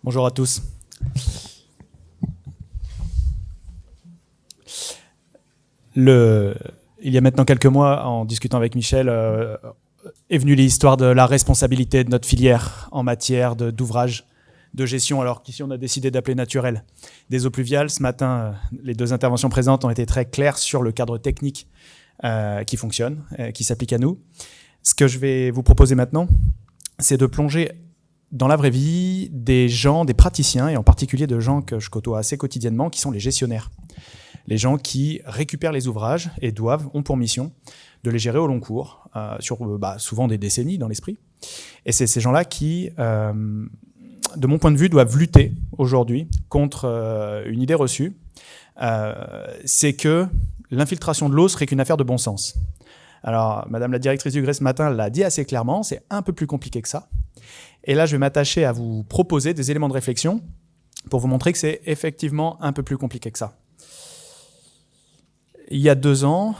Bonjour à tous. Il y a maintenant quelques mois, en discutant avec Michel, est venue l'histoire de la responsabilité de notre filière en matière d'ouvrage de gestion, alors qu'ici on a décidé d'appeler naturel des eaux pluviales. Ce matin, les deux interventions présentes ont été très claires sur le cadre technique qui fonctionne, qui s'applique à nous. Ce que je vais vous proposer maintenant, c'est de plonger dans la vraie vie des gens, des praticiens, et en particulier de gens que je côtoie assez quotidiennement, qui sont les gestionnaires. Les gens qui récupèrent les ouvrages et ont pour mission de les gérer au long cours, sur souvent des décennies dans l'esprit. Et c'est ces gens-là qui, de mon point de vue, doivent lutter aujourd'hui contre une idée reçue. C'est que l'infiltration de l'eau serait qu'une affaire de bon sens. Alors, Madame la directrice du Grès ce matin l'a dit assez clairement, c'est un peu plus compliqué que ça. Et là, je vais m'attacher à vous proposer des éléments de réflexion pour vous montrer que c'est effectivement un peu plus compliqué que ça. Il y a 2 ans,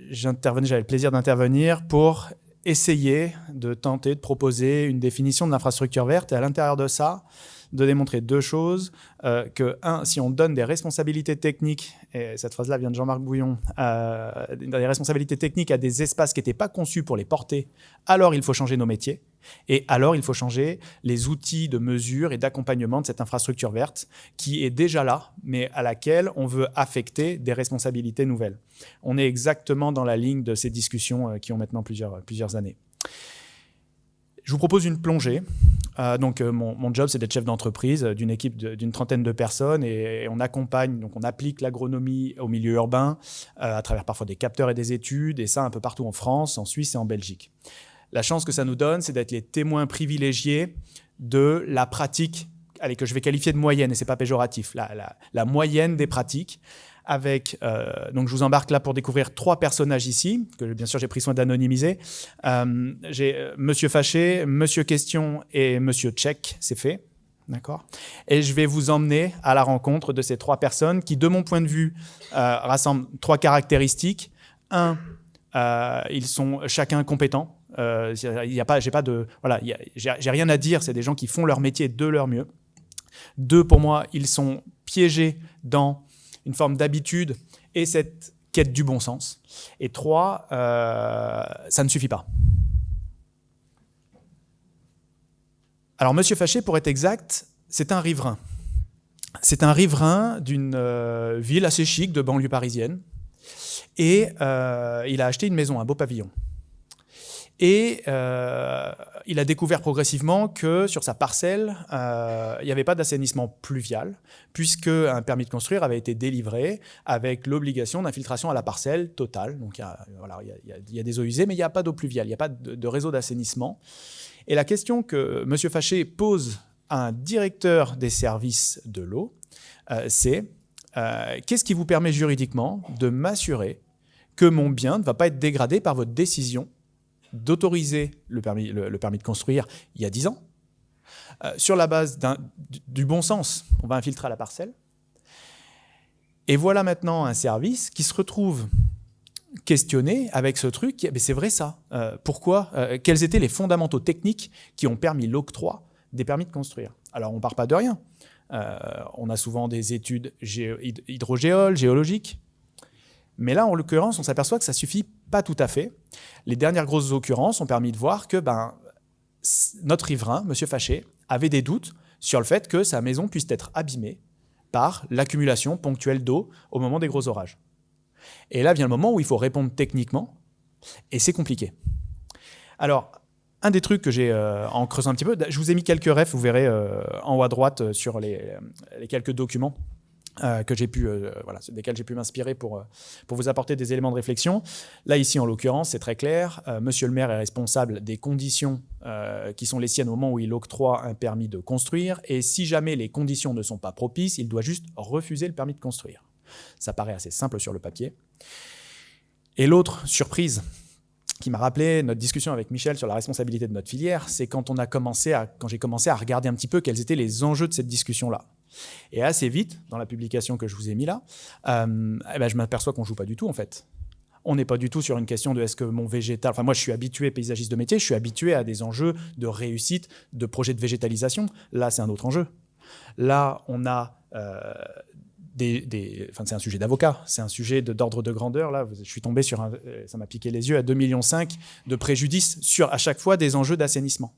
j'avais le plaisir d'intervenir pour essayer de tenter de proposer une définition de l'infrastructure verte et à l'intérieur de ça, de démontrer 2 choses. Que, si on donne des responsabilités techniques, et cette phrase-là vient de Jean-Marc Bouillon, des responsabilités techniques à des espaces qui n'étaient pas conçus pour les porter, alors il faut changer nos métiers. Et alors il faut changer les outils de mesure et d'accompagnement de cette infrastructure verte qui est déjà là, mais à laquelle on veut affecter des responsabilités nouvelles. On est exactement dans la ligne de ces discussions qui ont maintenant plusieurs années. Je vous propose une plongée. Mon job, c'est d'être chef d'entreprise d'une équipe d'une trentaine de personnes et on accompagne, donc on applique l'agronomie au milieu urbain à travers parfois des capteurs et des études, et ça un peu partout en France, en Suisse et en Belgique. La chance que ça nous donne, c'est d'être les témoins privilégiés de la pratique, que je vais qualifier de moyenne, et ce n'est pas péjoratif, la moyenne des pratiques. Donc je vous embarque là pour découvrir 3 personnages ici, que bien sûr j'ai pris soin d'anonymiser. J'ai Monsieur Fâché, Monsieur Question et Monsieur Check, c'est fait. D'accord. Et je vais vous emmener à la rencontre de ces 3 personnes qui, de mon point de vue, rassemblent 3 caractéristiques. 1, ils sont chacun compétents. J'ai rien à dire, c'est des gens qui font leur métier de leur mieux. 2, pour moi, ils sont piégés dans une forme d'habitude et cette quête du bon sens. Et 3, ça ne suffit pas. Alors, Monsieur Fâché, pour être exact, c'est un riverain. C'est un riverain d'une ville assez chic de banlieue parisienne. Et il a acheté une maison, un beau pavillon. Et il a découvert progressivement que sur sa parcelle, il n'y avait pas d'assainissement pluvial, puisque un permis de construire avait été délivré avec l'obligation d'infiltration à la parcelle totale. Donc il y a des eaux usées, mais il n'y a pas d'eau pluviale, il n'y a pas de réseau d'assainissement. Et la question que M. Fâché pose à un directeur des services de l'eau, c'est qu'est-ce qui vous permet juridiquement de m'assurer que mon bien ne va pas être dégradé par votre décision d'autoriser le permis de construire il y a 10 ans, sur la base du bon sens, on va infiltrer à la parcelle. Et voilà maintenant un service qui se retrouve questionné avec ce truc, c'est vrai ça, pourquoi, quels étaient les fondamentaux techniques qui ont permis l'octroi des permis de construire. Alors on ne part pas de rien, on a souvent des études géologiques, mais là, en l'occurrence, on s'aperçoit que ça ne suffit pas tout à fait. Les dernières grosses occurrences ont permis de voir que notre riverain, M. Fâché, avait des doutes sur le fait que sa maison puisse être abîmée par l'accumulation ponctuelle d'eau au moment des gros orages. Et là vient le moment où il faut répondre techniquement, et c'est compliqué. Alors, un des trucs que j'ai, en creusant un petit peu, je vous ai mis quelques refs, vous verrez en haut à droite sur les quelques documents que j'ai pu, desquels j'ai pu m'inspirer pour vous apporter des éléments de réflexion. Là, ici, en l'occurrence, c'est très clair. Monsieur le maire est responsable des conditions qui sont les siennes au moment où il octroie un permis de construire. Et si jamais les conditions ne sont pas propices, il doit juste refuser le permis de construire. Ça paraît assez simple sur le papier. Et l'autre surprise qui m'a rappelé notre discussion avec Michel sur la responsabilité de notre filière, c'est quand j'ai commencé à regarder un petit peu quels étaient les enjeux de cette discussion-là. Et assez vite, dans la publication que je vous ai mis là, je m'aperçois qu'on ne joue pas du tout en fait. On n'est pas du tout sur une question de est-ce que mon végétal... Enfin, moi, je suis habitué, paysagiste de métier, je suis habitué à des enjeux de réussite, de projets de végétalisation. Là, c'est un autre enjeu. Là, on a enfin, c'est un sujet d'avocat, c'est un sujet d'ordre de grandeur. Là, je suis tombé sur ça m'a piqué les yeux, à 2,5 millions de préjudice sur, à chaque fois, des enjeux d'assainissement.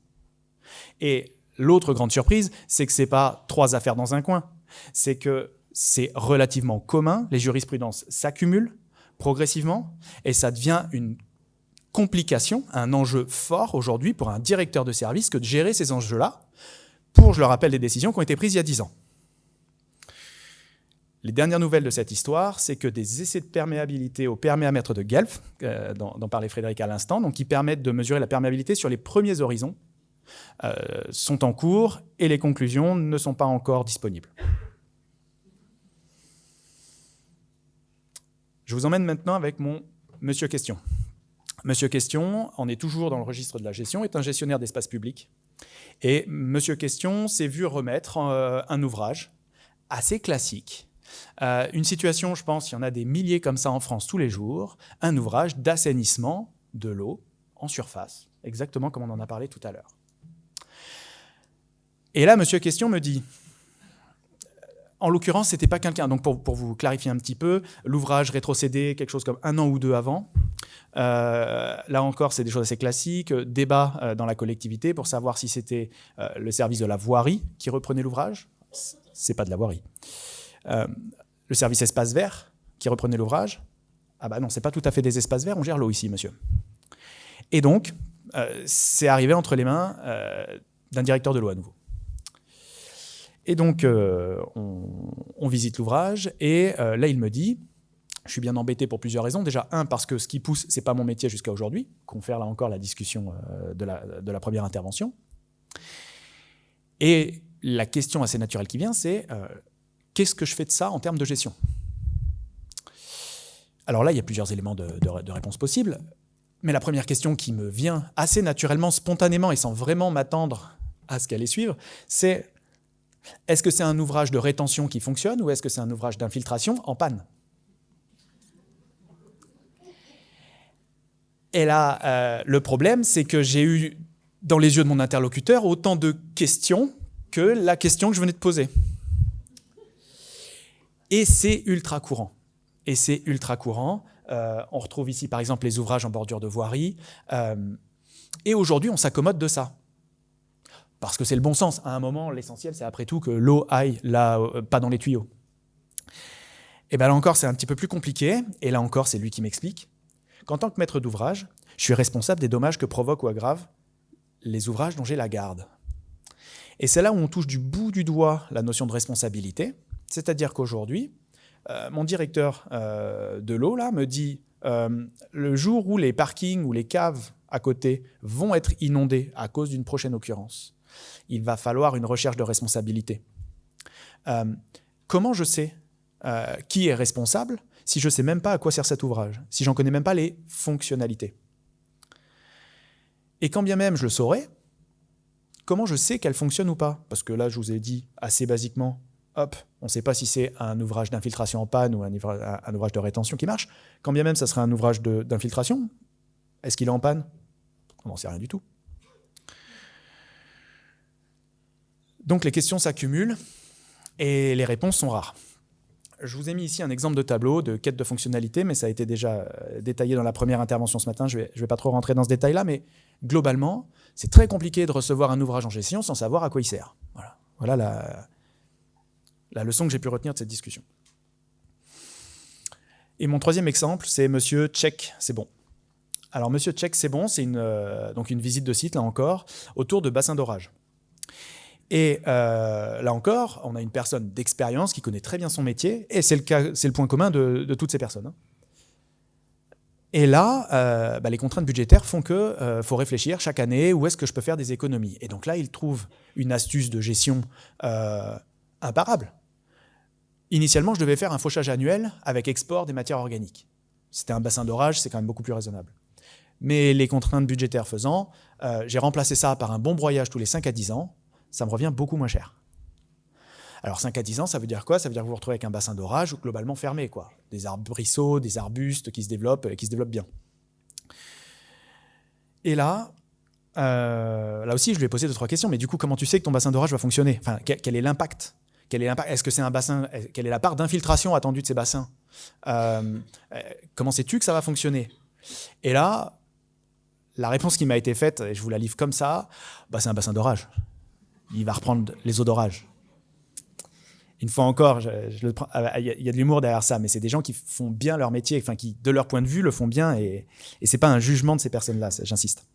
Et l'autre grande surprise, c'est que ce n'est pas 3 affaires dans un coin. C'est que c'est relativement commun, les jurisprudences s'accumulent progressivement, et ça devient une complication, un enjeu fort aujourd'hui pour un directeur de service que de gérer ces enjeux-là pour, je le rappelle, des décisions qui ont été prises il y a 10 ans. Les dernières nouvelles de cette histoire, c'est que des essais de perméabilité au perméamètre de Guelph, dont parlait Frédéric à l'instant, donc qui permettent de mesurer la perméabilité sur les premiers horizons, sont en cours et les conclusions ne sont pas encore disponibles. Je vous emmène maintenant avec mon Monsieur Question. Monsieur Question, on est toujours dans le registre de la gestion, est un gestionnaire d'espace public. Et Monsieur Question s'est vu remettre un ouvrage assez classique. Une situation, je pense, il y en a des milliers comme ça en France tous les jours, un ouvrage d'assainissement de l'eau en surface, exactement comme on en a parlé tout à l'heure. Et là, Monsieur Question me dit... En l'occurrence, ce n'était pas quelqu'un. Donc, pour vous clarifier un petit peu, l'ouvrage rétrocédé quelque chose comme 1 an ou 2 avant. Là encore, c'est des choses assez classiques. Débat dans la collectivité pour savoir si c'était le service de la voirie qui reprenait l'ouvrage. C'est pas de la voirie. Le service espace vert qui reprenait l'ouvrage. Ah bah non, c'est pas tout à fait des espaces verts, on gère l'eau ici, monsieur. Et donc, c'est arrivé entre les mains d'un directeur de l'eau à nouveau. Et donc, on visite l'ouvrage, et là, il me dit, je suis bien embêté pour plusieurs raisons. Déjà, parce que ce qui pousse, ce n'est pas mon métier jusqu'à aujourd'hui, confère là encore la discussion de la première intervention. Et la question assez naturelle qui vient, c'est qu'est-ce que je fais de ça en termes de gestion? Alors là, il y a plusieurs éléments de réponse possibles, mais la première question qui me vient assez naturellement, spontanément, et sans vraiment m'attendre à ce qu'elle allait suivre, c'est: est-ce que c'est un ouvrage de rétention qui fonctionne ou est-ce que c'est un ouvrage d'infiltration en panne? Et là, le problème, c'est que j'ai eu, dans les yeux de mon interlocuteur, autant de questions que la question que je venais de poser. Et c'est ultra courant. Et c'est ultra courant. On retrouve ici, par exemple, les ouvrages en bordure de voirie. Et aujourd'hui, on s'accommode de ça. Parce que c'est le bon sens. À un moment, l'essentiel, c'est après tout que l'eau aille là, pas dans les tuyaux. Et bien là encore, c'est un petit peu plus compliqué. Et là encore, c'est lui qui m'explique qu'en tant que maître d'ouvrage, je suis responsable des dommages que provoquent ou aggravent les ouvrages dont j'ai la garde. Et c'est là où on touche du bout du doigt la notion de responsabilité. C'est-à-dire qu'aujourd'hui, mon directeur de l'eau là, me dit le jour où les parkings ou les caves à côté vont être inondés à cause d'une prochaine occurrence, il va falloir une recherche de responsabilité. Comment je sais qui est responsable si je ne sais même pas à quoi sert cet ouvrage, si j'en connais même pas les fonctionnalités? Et quand bien même je le saurais, comment je sais qu'elle fonctionne ou pas? Parce que là, je vous ai dit assez basiquement, hop, on ne sait pas si c'est un ouvrage d'infiltration en panne ou un ouvrage de rétention qui marche. Quand bien même ça serait un ouvrage d'infiltration, est-ce qu'il est en panne? On n'en sait rien du tout. Donc les questions s'accumulent et les réponses sont rares. Je vous ai mis ici un exemple de tableau de quête de fonctionnalité, mais ça a été déjà détaillé dans la première intervention ce matin. Je vais pas trop rentrer dans ce détail-là, mais globalement, c'est très compliqué de recevoir un ouvrage en gestion sans savoir à quoi il sert. Voilà la leçon que j'ai pu retenir de cette discussion. Et mon troisième exemple, c'est Monsieur Check, c'est bon. Alors Monsieur Check, c'est bon, c'est donc une visite de site, là encore, autour de bassins d'orage. Et là encore, on a une personne d'expérience qui connaît très bien son métier, et c'est le point commun de toutes ces personnes. Et là, les contraintes budgétaires font qu'il faut réfléchir chaque année où est-ce que je peux faire des économies. Et donc là, il trouve une astuce de gestion imparable. Initialement, je devais faire un fauchage annuel avec export des matières organiques. C'était un bassin d'orage, c'est quand même beaucoup plus raisonnable. Mais les contraintes budgétaires faisant, j'ai remplacé ça par un bon broyage tous les 5 à 10 ans. Ça me revient beaucoup moins cher. Alors 5 à 10 ans, ça veut dire quoi? Ça veut dire que vous vous retrouvez avec un bassin d'orage globalement fermé, quoi. Des arbrisseaux, des arbustes qui se développent bien. Et là aussi, je lui ai posé 2-3 questions. Mais du coup, comment tu sais que ton bassin d'orage va fonctionner? Enfin, quel est l'impact? Est-ce que c'est un bassin? Quelle est la part d'infiltration attendue de ces bassins? Comment sais-tu que ça va fonctionner? Et là, la réponse qui m'a été faite, et je vous la livre comme ça, c'est un bassin d'orage. Il va reprendre les eaux d'orage. Une fois encore, il y a de l'humour derrière ça, mais c'est des gens qui font bien leur métier, enfin qui, de leur point de vue, le font bien, et c'est pas un jugement de ces personnes-là, j'insiste.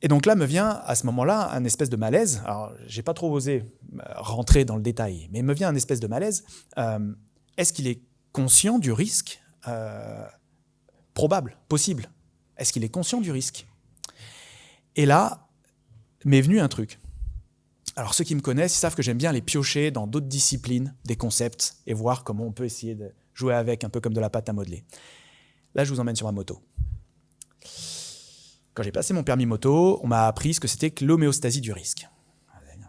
Et donc là me vient à ce moment-là un espèce de malaise. Alors j'ai pas trop osé rentrer dans le détail, mais il me vient un espèce de malaise. Est-ce qu'il est conscient du risque probable, possible? Est-ce qu'il est conscient du risque? Et là m'est venu un truc. Alors ceux qui me connaissent, ils savent que j'aime bien aller piocher dans d'autres disciplines, des concepts, et voir comment on peut essayer de jouer avec, un peu comme de la pâte à modeler. Là, je vous emmène sur ma moto. Quand j'ai passé mon permis moto, on m'a appris ce que c'était que l'homéostasie du risque.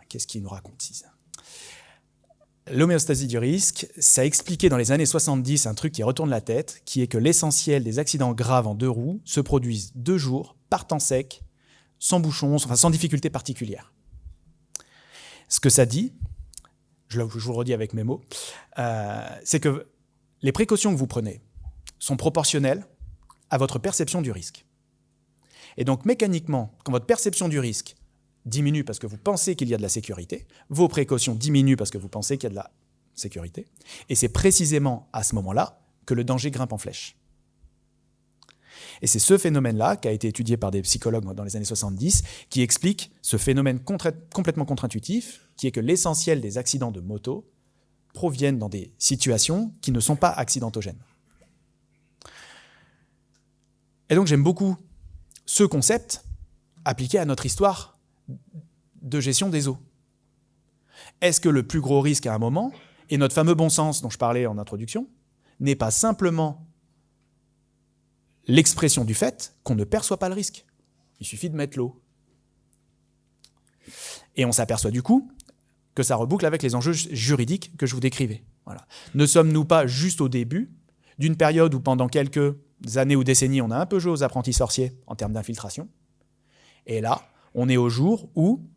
Qu'est-ce qu'il nous raconte ici? L'homéostasie du risque, ça expliquait dans les années 70 un truc qui retourne la tête, qui est que l'essentiel des accidents graves en 2 roues se produisent 2 jours, par temps sec, sans bouchons, enfin sans difficulté particulière. Ce que ça dit, je vous le redis avec mes mots, c'est que les précautions que vous prenez sont proportionnelles à votre perception du risque. Et donc mécaniquement, quand votre perception du risque diminue parce que vous pensez qu'il y a de la sécurité, vos précautions diminuent parce que vous pensez qu'il y a de la sécurité, et c'est précisément à ce moment-là que le danger grimpe en flèche. Et c'est ce phénomène-là, qui a été étudié par des psychologues dans les années 70, qui explique ce phénomène complètement contre-intuitif, qui est que l'essentiel des accidents de moto proviennent dans des situations qui ne sont pas accidentogènes. Et donc j'aime beaucoup ce concept appliqué à notre histoire de gestion des eaux. Est-ce que le plus gros risque à un moment, et notre fameux bon sens dont je parlais en introduction, n'est pas simplement l'expression du fait qu'on ne perçoit pas le risque? Il suffit de mettre l'eau. Et on s'aperçoit du coup que ça reboucle avec les enjeux juridiques que je vous décrivais. Voilà. Ne sommes-nous pas juste au début d'une période où pendant quelques années ou décennies, on a un peu joué aux apprentis sorciers en termes d'infiltration? Et là, on est au jour où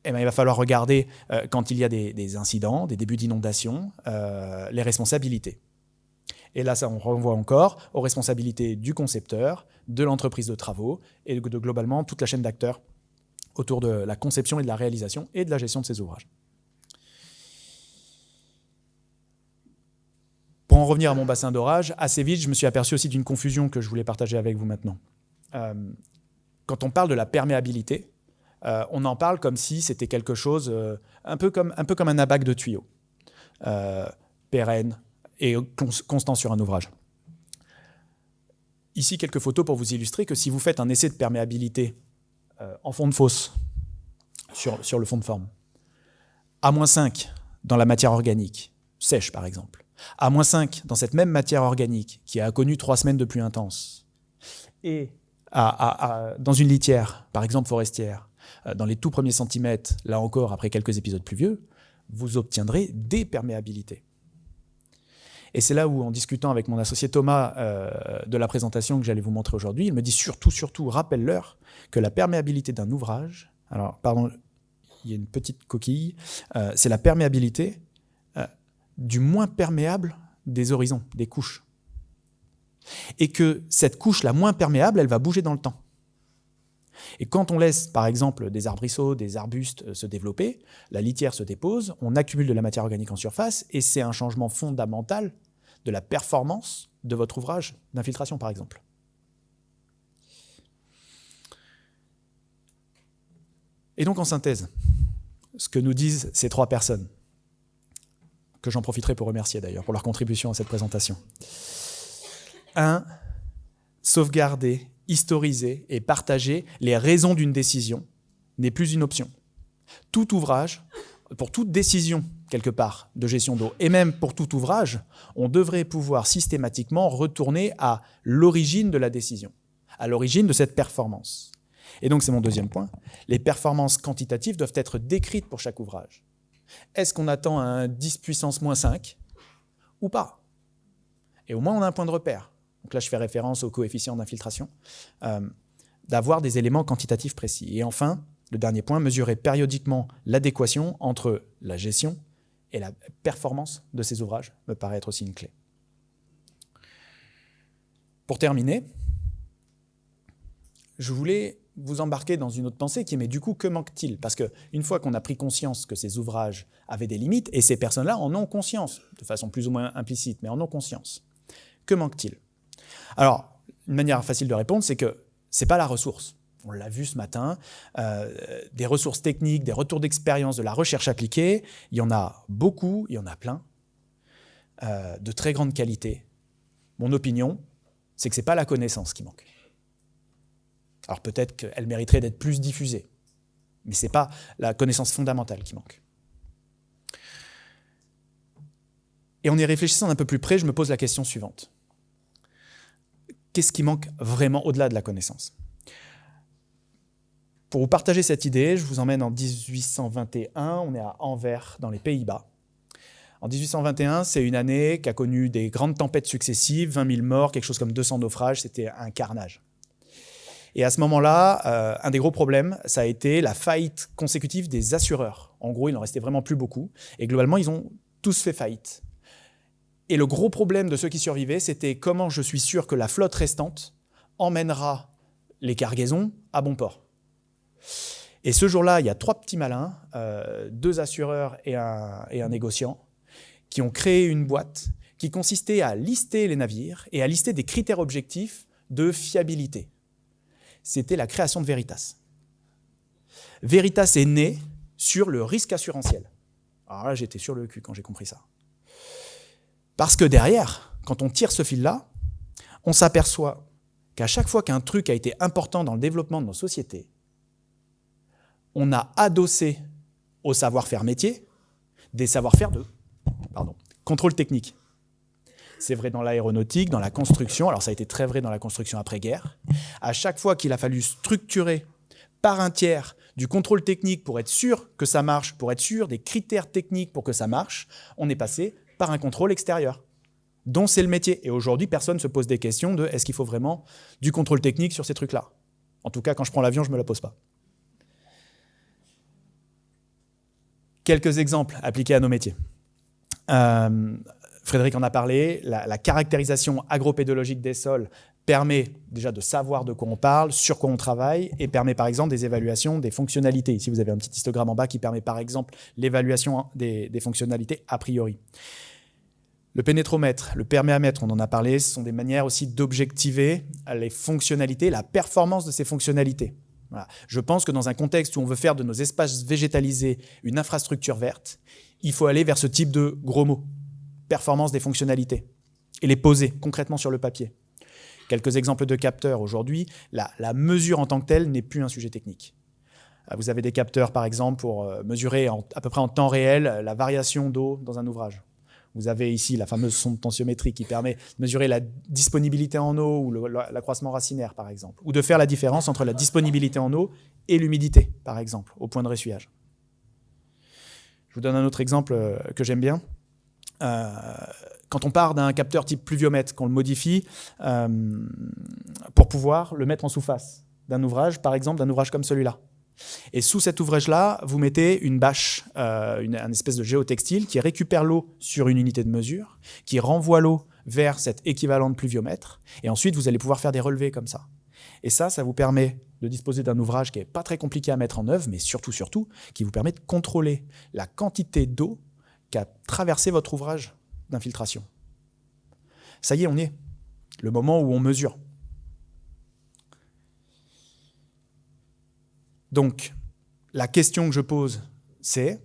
il va falloir regarder, quand il y a des incidents, des débuts d'inondation, les responsabilités. Et là, ça, on renvoie encore aux responsabilités du concepteur, de l'entreprise de travaux et de globalement toute la chaîne d'acteurs autour de la conception et de la réalisation et de la gestion de ces ouvrages. Pour en revenir à mon bassin d'orage, assez vite, je me suis aperçu aussi d'une confusion que je voulais partager avec vous maintenant. Quand on parle de la perméabilité, on en parle comme si c'était quelque chose un peu comme un abac de tuyau, pérenne et constant sur un ouvrage. Ici, quelques photos pour vous illustrer que si vous faites un essai de perméabilité en fond de fosse, sur le fond de forme, à -5 dans la matière organique, sèche par exemple, à -5 dans cette même matière organique qui a connu 3 semaines de pluie intense, et dans une litière, par exemple forestière, dans les tout premiers centimètres, là encore après quelques épisodes pluvieux, vous obtiendrez des perméabilités. Et c'est là où, en discutant avec mon associé Thomas de la présentation que j'allais vous montrer aujourd'hui, il me dit surtout, rappelle-leur que la perméabilité d'un ouvrage, alors pardon, il y a une petite coquille, c'est la perméabilité du moins perméable des horizons, des couches. Et que cette couche la moins perméable, elle va bouger dans le temps. Et quand on laisse, par exemple, des arbrisseaux, des arbustes se développer, la litière se dépose, on accumule de la matière organique en surface, et c'est un changement fondamental de la performance de votre ouvrage d'infiltration, par exemple. Et donc, en synthèse, ce que nous disent ces 3 personnes, que j'en profiterai pour remercier d'ailleurs pour leur contribution à cette présentation. 1. Sauvegarder, historiser et partager les raisons d'une décision n'est plus une option. Tout ouvrage, pour toute décision, quelque part, de gestion d'eau, et même pour tout ouvrage, on devrait pouvoir systématiquement retourner à l'origine de la décision, à l'origine de cette performance. Et donc, c'est mon deuxième point, les performances quantitatives doivent être décrites pour chaque ouvrage. Est-ce qu'on attend un 10 puissance moins 5 ou pas? Et au moins, on a un point de repère. Donc là, je fais référence au coefficient d'infiltration, d'avoir des éléments quantitatifs précis. Et enfin, le dernier point, mesurer périodiquement l'adéquation entre la gestion et la performance de ces ouvrages me paraît être aussi une clé. Pour terminer, je voulais vous embarquer dans une autre pensée qui est, mais du coup, que manque-t-il? Parce qu'une fois qu'on a pris conscience que ces ouvrages avaient des limites, et ces personnes-là en ont conscience, de façon plus ou moins implicite, mais en ont conscience, que manque-t-il? Alors, une manière facile de répondre, c'est que ce n'est pas la ressource. On l'a vu ce matin, des ressources techniques, des retours d'expérience, de la recherche appliquée, il y en a beaucoup, il y en a plein, de très grande qualité. Mon opinion, c'est que ce n'est pas la connaissance qui manque. Alors peut-être qu'elle mériterait d'être plus diffusée, mais ce n'est pas la connaissance fondamentale qui manque. Et en y réfléchissant d'un peu plus près, je me pose la question suivante. Qu'est-ce qui manque vraiment au-delà de la connaissance? Pour vous partager cette idée, je vous emmène en 1821, on est à Anvers, dans les Pays-Bas. En 1821, c'est une année qui a connu des grandes tempêtes successives, 20 000 morts, quelque chose comme 200 naufrages, c'était un carnage. Et à ce moment-là, un des gros problèmes, ça a été la faillite consécutive des assureurs. En gros, il n'en restait vraiment plus beaucoup. Et globalement, ils ont tous fait faillite. Et le gros problème de ceux qui survivaient, c'était comment je suis sûr que la flotte restante emmènera les cargaisons à bon port. Et ce jour-là, il y a 3 petits malins, 2 assureurs et un négociant, qui ont créé une boîte qui consistait à lister les navires et à lister des critères objectifs de fiabilité. C'était la création de Veritas. Veritas est né sur le risque assurantiel. Alors là, j'étais sur le cul quand j'ai compris ça. Parce que derrière, quand on tire ce fil-là, on s'aperçoit qu'à chaque fois qu'un truc a été important dans le développement de nos sociétés, on a adossé au savoir-faire métier des savoir-faire de contrôle technique. C'est vrai dans l'aéronautique, dans la construction. Alors ça a été très vrai dans la construction après-guerre. À chaque fois qu'il a fallu structurer par un tiers du contrôle technique pour être sûr que ça marche, pour être sûr des critères techniques pour que ça marche, on est passé par un contrôle extérieur, dont c'est le métier. Et aujourd'hui, personne ne se pose des questions de est-ce qu'il faut vraiment du contrôle technique sur ces trucs-là? En tout cas, quand je prends l'avion, je ne me la pose pas. Quelques exemples appliqués à nos métiers. Frédéric en a parlé, la caractérisation agropédologique des sols permet déjà de savoir de quoi on parle, sur quoi on travaille, et permet par exemple des évaluations des fonctionnalités. Ici, vous avez un petit histogramme en bas qui permet par exemple l'évaluation des fonctionnalités a priori. Le pénétromètre, le perméamètre, on en a parlé, ce sont des manières aussi d'objectiver les fonctionnalités, la performance de ces fonctionnalités. Voilà. Je pense que dans un contexte où on veut faire de nos espaces végétalisés une infrastructure verte, il faut aller vers ce type de gros mots, performance des fonctionnalités, et les poser concrètement sur le papier. Quelques exemples de capteurs. Aujourd'hui, la mesure en tant que telle n'est plus un sujet technique. Vous avez des capteurs, par exemple, pour mesurer à peu près en temps réel la variation d'eau dans un ouvrage. Vous avez ici la fameuse sonde tensiométrique qui permet de mesurer la disponibilité en eau ou l'accroissement racinaire, par exemple, ou de faire la différence entre la disponibilité en eau et l'humidité, par exemple, au point de ressuyage. Je vous donne un autre exemple que j'aime bien. Quand on part d'un capteur type pluviomètre, qu'on le modifie pour pouvoir le mettre en sous-face d'un ouvrage, par exemple d'un ouvrage comme celui-là. Et sous cet ouvrage-là, vous mettez une bâche, une espèce de géotextile qui récupère l'eau sur une unité de mesure, qui renvoie l'eau vers cet équivalent de pluviomètre, et ensuite vous allez pouvoir faire des relevés comme ça. Et ça vous permet de disposer d'un ouvrage qui n'est pas très compliqué à mettre en œuvre, mais surtout, qui vous permet de contrôler la quantité d'eau qu'a traversé votre ouvrage d'infiltration. Ça y est, on y est. Le moment où on mesure. Donc, la question que je pose, c'est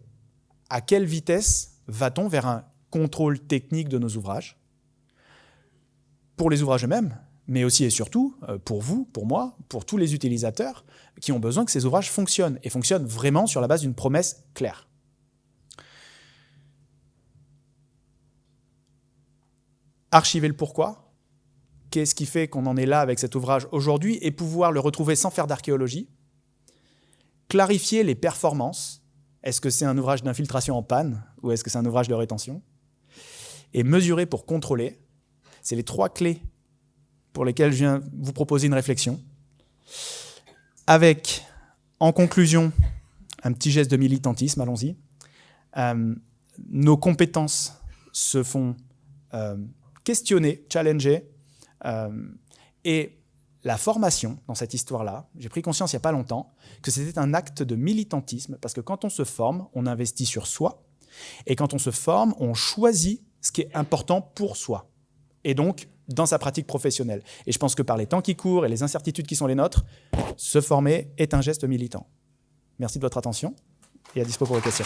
à quelle vitesse va-t-on vers un contrôle technique de nos ouvrages? Pour les ouvrages eux-mêmes, mais aussi et surtout pour vous, pour moi, pour tous les utilisateurs qui ont besoin que ces ouvrages fonctionnent, et fonctionnent vraiment sur la base d'une promesse claire. Archiver le pourquoi. Qu'est-ce qui fait qu'on en est là avec cet ouvrage aujourd'hui et pouvoir le retrouver sans faire d'archéologie. Clarifier les performances Est-ce que c'est un ouvrage d'infiltration en panne ou est-ce que c'est un ouvrage de rétention? Et mesurer pour contrôler, c'est les 3 clés pour lesquelles je viens vous proposer une réflexion. Avec, en conclusion, un petit geste de militantisme, allons-y. Nos compétences se font questionner, challenger, et la formation dans cette histoire-là, j'ai pris conscience il n'y a pas longtemps que c'était un acte de militantisme, parce que quand on se forme, on investit sur soi, et quand on se forme, on choisit ce qui est important pour soi, et donc dans sa pratique professionnelle. Et je pense que par les temps qui courent et les incertitudes qui sont les nôtres, se former est un geste militant. Merci de votre attention, et à dispo pour vos questions.